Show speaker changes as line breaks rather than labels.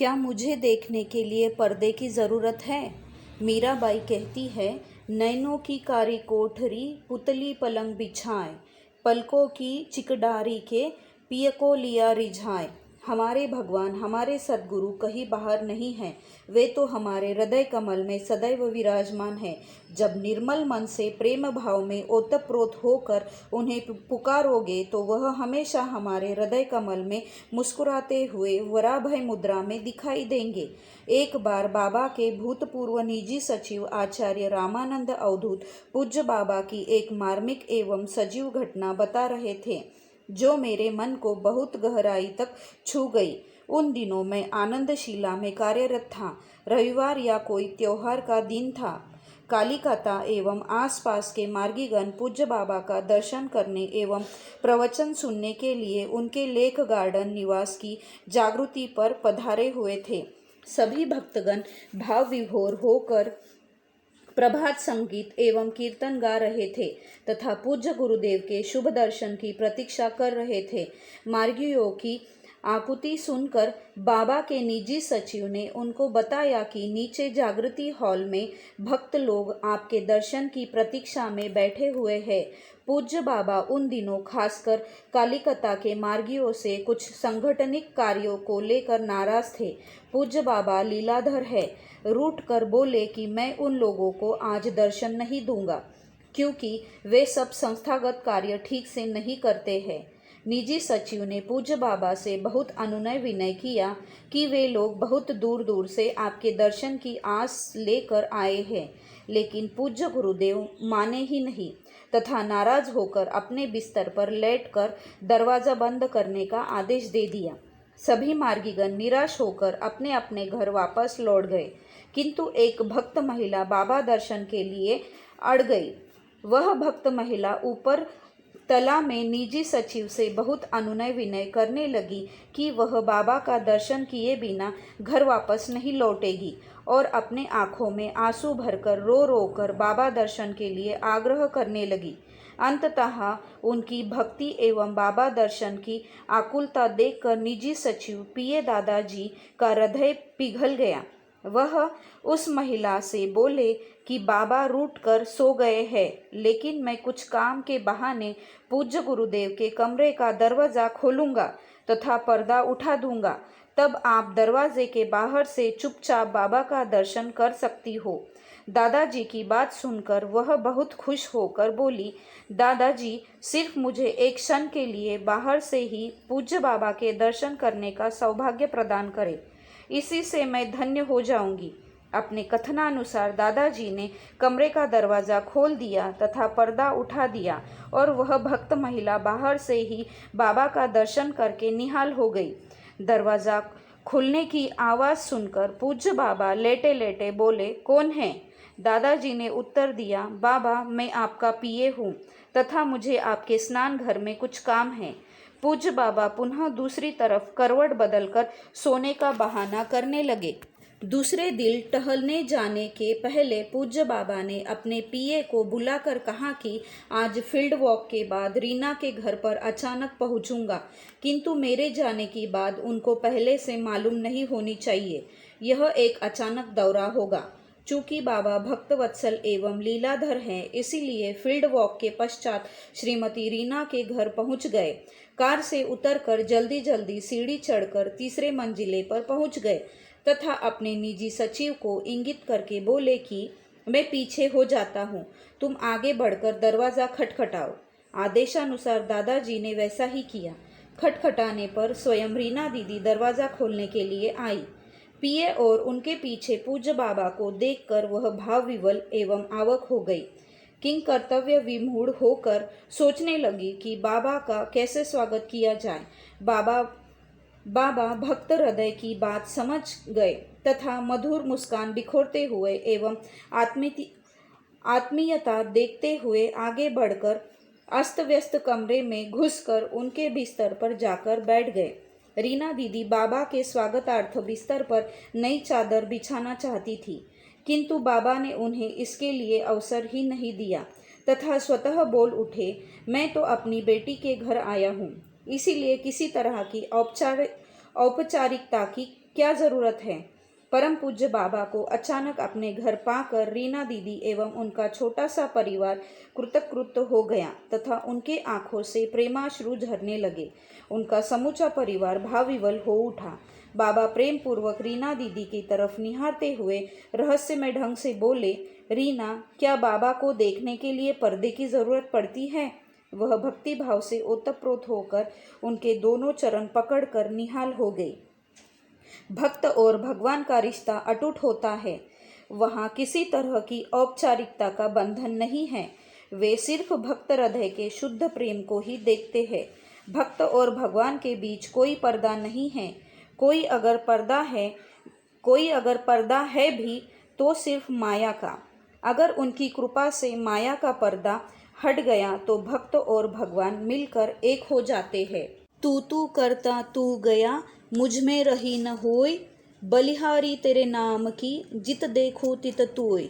क्या मुझे देखने के लिए पर्दे की ज़रूरत है? मीराबाई कहती है, नैनों की कारी कोठरी पुतली पलंग बिछाए, पलकों की चिकडारी के पिय को लिया रिझाए। हमारे भगवान, हमारे सद्गुरु कहीं बाहर नहीं हैं, वे तो हमारे हृदय कमल में सदैव विराजमान हैं। जब निर्मल मन से प्रेम भाव में ओतप्रोत होकर उन्हें पुकारोगे तो वह हमेशा हमारे हृदय कमल में मुस्कुराते हुए वराभय मुद्रा में दिखाई देंगे। एक बार बाबा के भूतपूर्व निजी सचिव आचार्य रामानंद अवधूत पूज्य बाबा की एक मार्मिक एवं सजीव घटना बता रहे थे, जो मेरे मन को बहुत गहराई तक छू गई। उन दिनों मैं आनंदशिला में कार्यरत था। रविवार या कोई त्योहार का दिन था। कालिकाता एवं आसपास के मार्गीगण पूज्य बाबा का दर्शन करने एवं प्रवचन सुनने के लिए उनके लेक गार्डन निवास की जागृति पर पधारे हुए थे। सभी भक्तगण भाव विभोर होकर प्रभात संगीत एवं कीर्तन गा रहे थे तथा पूज्य गुरुदेव के शुभ दर्शन की प्रतीक्षा कर रहे थे। मार्गियों की आकुति सुनकर बाबा के निजी सचिव ने उनको बताया कि नीचे जागृति हॉल में भक्त लोग आपके दर्शन की प्रतीक्षा में बैठे हुए हैं। पूज्य बाबा उन दिनों खासकर कालिकता के मार्गियों से कुछ संगठनिक कार्यों को लेकर नाराज थे। पूज्य बाबा लीलाधर है, रूठ कर बोले कि मैं उन लोगों को आज दर्शन नहीं दूंगा, क्योंकि वे सब संस्थागत कार्य ठीक से नहीं करते हैं। निजी सचिव ने पूज्य बाबा से बहुत अनुनय विनय किया कि वे लोग बहुत दूर दूर से आपके दर्शन की आस लेकर आए हैं, लेकिन पूज्य गुरुदेव माने ही नहीं तथा नाराज होकर अपने बिस्तर पर लेटकर दरवाज़ा बंद करने का आदेश दे दिया। सभी मार्गीगण निराश होकर अपने अपने घर वापस लौट गए, किंतु एक भक्त महिला बाबा दर्शन के लिए अड़ गई। वह भक्त महिला ऊपर तला में निजी सचिव से बहुत अनुनय विनय करने लगी कि वह बाबा का दर्शन किए बिना घर वापस नहीं लौटेगी और अपने आँखों में आंसू भरकर रो रो कर बाबा दर्शन के लिए आग्रह करने लगी। अंततः उनकी भक्ति एवं बाबा दर्शन की आकुलता देखकर निजी सचिव पीए दादाजी का हृदय पिघल गया। वह उस महिला से बोले कि बाबा रूठ कर सो गए हैं, लेकिन मैं कुछ काम के बहाने पूज्य गुरुदेव के कमरे का दरवाज़ा खोलूँगा तथा पर्दा उठा दूँगा, तब आप दरवाजे के बाहर से चुपचाप बाबा का दर्शन कर सकती हो। दादाजी की बात सुनकर वह बहुत खुश होकर बोली, दादाजी सिर्फ मुझे एक क्षण के लिए बाहर से ही पूज्य बाबा के दर्शन करने का सौभाग्य प्रदान करें, इसी से मैं धन्य हो जाऊंगी। अपने कथनानुसार दादाजी ने कमरे का दरवाज़ा खोल दिया तथा पर्दा उठा दिया और वह भक्त महिला बाहर से ही बाबा का दर्शन करके निहाल हो गई। दरवाज़ा खुलने की आवाज़ सुनकर पूज्य बाबा लेटे लेटे बोले, कौन है? दादाजी ने उत्तर दिया, बाबा मैं आपका पीए हूँ तथा मुझे आपके स्नान घर में कुछ काम है। पूज्य बाबा पुनः दूसरी तरफ करवट बदलकर सोने का बहाना करने लगे। दूसरे दिन टहलने जाने के पहले पूज्य बाबा ने अपने पीए को बुलाकर कहा कि आज फील्ड वॉक के बाद रीना के घर पर अचानक पहुंचूंगा, किंतु मेरे जाने की बात उनको पहले से मालूम नहीं होनी चाहिए। यह एक अचानक दौरा होगा। चूँकि बाबा भक्तवत्सल एवं लीलाधर हैं, इसीलिए फील्ड वॉक के पश्चात श्रीमती रीना के घर पहुंच गए। कार से उतरकर जल्दी जल्दी सीढ़ी चढ़कर तीसरे मंजिले पर पहुंच गए तथा अपने निजी सचिव को इंगित करके बोले कि मैं पीछे हो जाता हूँ, तुम आगे बढ़कर दरवाज़ा खटखटाओ। आदेशानुसार दादाजी ने वैसा ही किया। खटखटाने पर स्वयं रीना दीदी दरवाज़ा खोलने के लिए आई। पीए और उनके पीछे पूज्य बाबा को देखकर वह भाव विवल एवं आवक हो गई। किंग कर्तव्य विमूढ़ होकर सोचने लगी कि बाबा का कैसे स्वागत किया जाए। बाबा भक्त हृदय की बात समझ गए तथा मधुर मुस्कान बिखोरते हुए एवं आत्मीयता देखते हुए आगे बढ़कर अस्त व्यस्त कमरे में घुसकर उनके बिस्तर पर जाकर बैठ गए। रीना दीदी बाबा के स्वागतार्थ बिस्तर पर नई चादर बिछाना चाहती थी, किंतु बाबा ने उन्हें इसके लिए अवसर ही नहीं दिया तथा स्वतः बोल उठे, मैं तो अपनी बेटी के घर आया हूँ, इसीलिए किसी तरह की औपचारिकता की क्या ज़रूरत है? परम पूज्य बाबा को अचानक अपने घर पाकर रीना दीदी एवं उनका छोटा सा परिवार कृतकृत हो गया तथा उनके आंखों से प्रेमाश्रु झरने लगे। उनका समूचा परिवार भावविवल हो उठा। बाबा प्रेम पूर्वक रीना दीदी की तरफ निहारते हुए रहस्यमय ढंग से बोले, रीना, क्या बाबा को देखने के लिए पर्दे की जरूरत पड़ती है? वह भक्ति भाव से ओतप्रोत होकर उनके दोनों चरण पकड़कर निहाल हो गई। भक्त और भगवान का रिश्ता अटूट होता है। वहाँ किसी तरह की औपचारिकता का बंधन नहीं है। वे सिर्फ भक्त हृदय के शुद्ध प्रेम को ही देखते हैं। भक्त और भगवान के बीच कोई पर्दा नहीं है। कोई अगर पर्दा है भी तो सिर्फ माया का। अगर उनकी कृपा से माया का पर्दा हट गया तो भक्त और भगवान मिलकर एक हो जाते हैं। तू करता तू गया, मुझ में रही न होय, बलिहारी तेरे नाम की, जित देखो तित तोय।